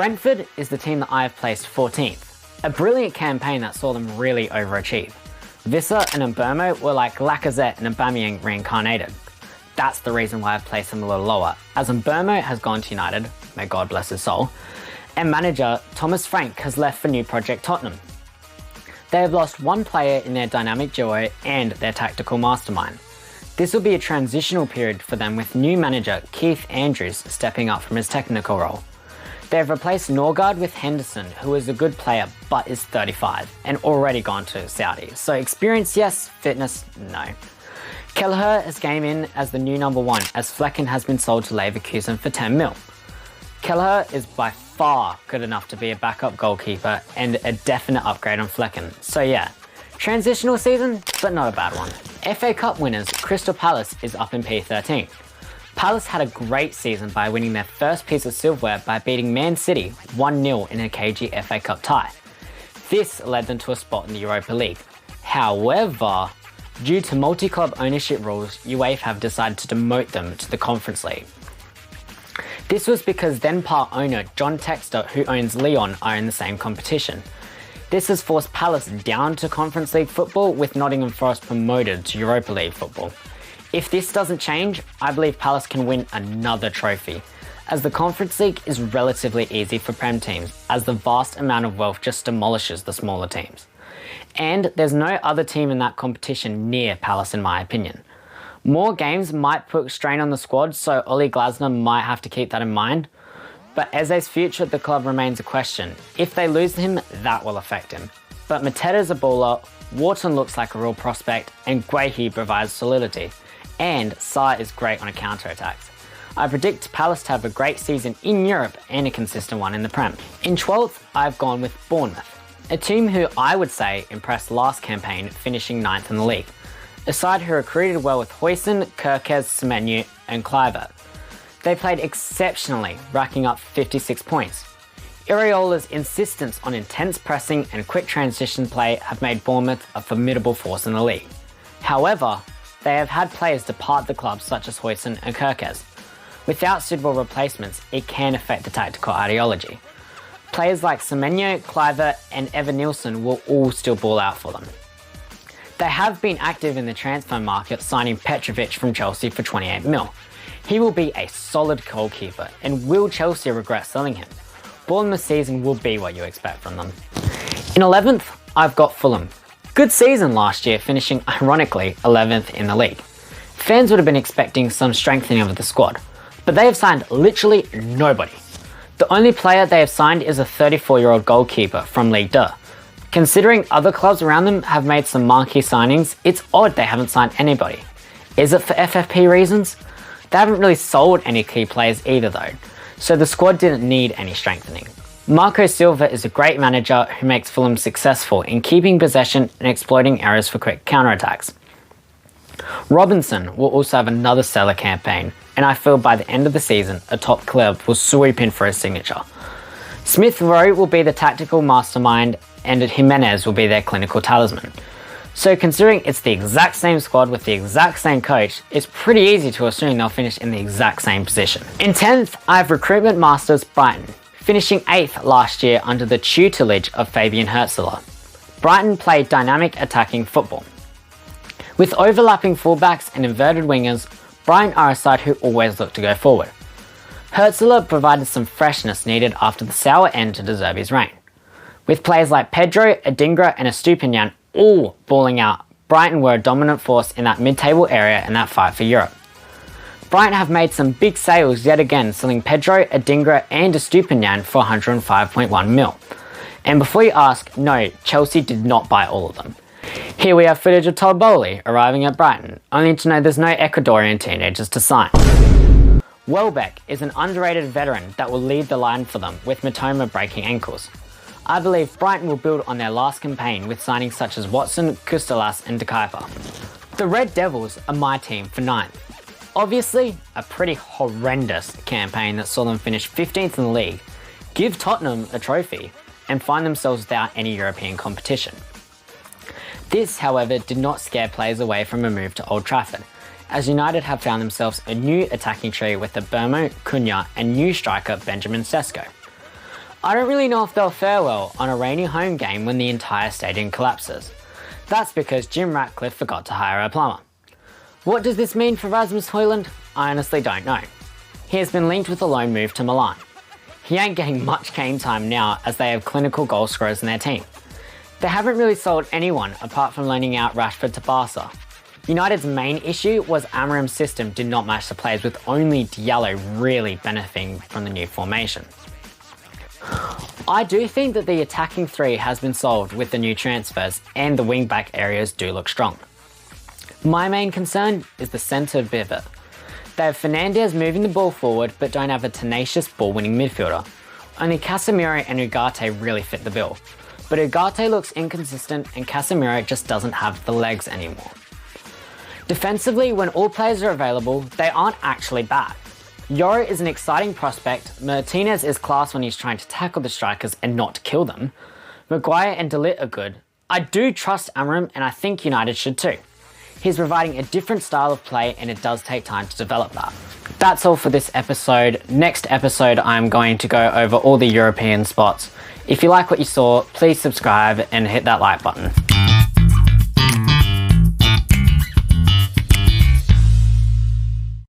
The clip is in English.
Brentford is the team that I have placed 14th. A brilliant campaign that saw them really overachieve. Visser and Mbeumo were like Lacazette and Aubameyang reincarnated. That's the reason why I've placed them a little lower, as Mbeumo has gone to United, may God bless his soul, and manager Thomas Frank has left for new project Tottenham. They have lost one player in their dynamic duo and their tactical mastermind. This will be a transitional period for them with new manager Keith Andrews stepping up from his technical role. They have replaced Norgard with Henderson, who is a good player but is 35 and already gone to Saudi. So experience yes, fitness no. Kelleher has came in as the new number 1 as Flecken has been sold to Leverkusen for 10 mil. Kelleher is by far good enough to be a backup goalkeeper and a definite upgrade on Flecken. So yeah, transitional season, but not a bad one. FA Cup winners Crystal Palace is up in P13. Palace had a great season by winning their first piece of silverware by beating Man City 1-0 in a cagey FA Cup tie. This led them to a spot in the Europa League. However, due to multi-club ownership rules, UEFA have decided to demote them to the Conference League. This was because then part owner John Textor, who owns Lyon, are in the same competition. This has forced Palace down to Conference League football, with Nottingham Forest promoted to Europa League football. If this doesn't change, I believe Palace can win another trophy, as the Conference League is relatively easy for Prem teams, as the vast amount of wealth just demolishes the smaller teams. And there's no other team in that competition near Palace in my opinion. More games might put strain on the squad, so Ollie Glasner might have to keep that in mind. But Eze's future at the club remains a question. If they lose him, that will affect him. But Mateta's a baller, Wharton looks like a real prospect, and Guehi provides solidity. And Sarr is great on a counter-attacks. I predict Palace to have a great season in Europe and a consistent one in the Prem. In 12th, I've gone with Bournemouth, a team who I would say impressed last campaign, finishing 9th in the league. A side who recruited well with Huijsen, Kerkez, Semenyo and Kluivert. They played exceptionally, racking up 56 points. Iriola's insistence on intense pressing and quick transition play have made Bournemouth a formidable force in the league. However, they have had players depart the club such as Huijsen and Kerkez. Without suitable replacements, it can affect the tactical ideology. Players like Semenyo, Kluivert and Evan Nilsson will all still ball out for them. They have been active in the transfer market, signing Petrovic from Chelsea for 28 mil. He will be a solid goalkeeper, and will Chelsea regret selling him? Bournemouth's season will be what you expect from them. In 11th, I've got Fulham. Good season last year, finishing ironically 11th in the league. Fans would have been expecting some strengthening of the squad, but they have signed literally nobody. The only player they have signed is a 34-year-old goalkeeper from Ligue 2. Considering other clubs around them have made some marquee signings, it's odd they haven't signed anybody. Is it for FFP reasons? They haven't really sold any key players either though, so the squad didn't need any strengthening. Marco Silva is a great manager who makes Fulham successful in keeping possession and exploiting errors for quick counterattacks. Robinson will also have another stellar campaign, and I feel by the end of the season, a top club will swoop in for his signature. Smith Rowe will be the tactical mastermind, and Jimenez will be their clinical talisman. So considering it's the exact same squad with the exact same coach, it's pretty easy to assume they'll finish in the exact same position. In 10th, I have recruitment masters Brighton, finishing 8th last year under the tutelage of Fabian Hürzeler. Brighton played dynamic attacking football. With overlapping fullbacks and inverted wingers, Brighton are a side who always look to go forward. Hürzeler provided some freshness needed after the sour end to De Zerbi's reign. With players like Pedro, Adingra and Estupinian all balling out, Brighton were a dominant force in that mid-table area in that fight for Europe. Brighton have made some big sales yet again, selling Pedro, Adingra and Estupinian for 105.1 mil. And before you ask, no, Chelsea did not buy all of them. Here we have footage of Todd Bowley arriving at Brighton, only to know there's no Ecuadorian teenagers to sign. Welbeck is an underrated veteran that will lead the line for them, with Matoma breaking ankles. I believe Brighton will build on their last campaign with signings such as Watson, Kustelas and De Kuyper. The Red Devils are my team for 9th. Obviously, a pretty horrendous campaign that saw them finish 15th in the league, give Tottenham a trophy, and find themselves without any European competition. This, however, did not scare players away from a move to Old Trafford, as United have found themselves a new attacking trio with Mbeumo, Cunha and new striker Benjamin Sesko. I don't really know if they'll fare well on a rainy home game when the entire stadium collapses. That's because Jim Ratcliffe forgot to hire a plumber. What does this mean for Rasmus Højlund? I honestly don't know. He has been linked with a loan move to Milan. He ain't getting much game time now as they have clinical goal scorers in their team. They haven't really sold anyone apart from loaning out Rashford to Barca. United's main issue was Amorim's system did not match the players, with only Diallo really benefiting from the new formation. I do think that the attacking three has been solved with the new transfers, and the wing-back areas do look strong. My main concern is the centre pivot. They have Fernandes moving the ball forward but don't have a tenacious ball-winning midfielder. Only Casemiro and Ugarte really fit the bill. But Ugarte looks inconsistent and Casemiro just doesn't have the legs anymore. Defensively, when all players are available, they aren't actually bad. Yoro is an exciting prospect, Martinez is class when he's trying to tackle the strikers and not kill them, Maguire and De Ligt are good. I do trust Amorim and I think United should too. He's providing a different style of play and it does take time to develop that. That's all for this episode. Next episode I'm going to go over all the European spots. If you like what you saw, please subscribe and hit that like button.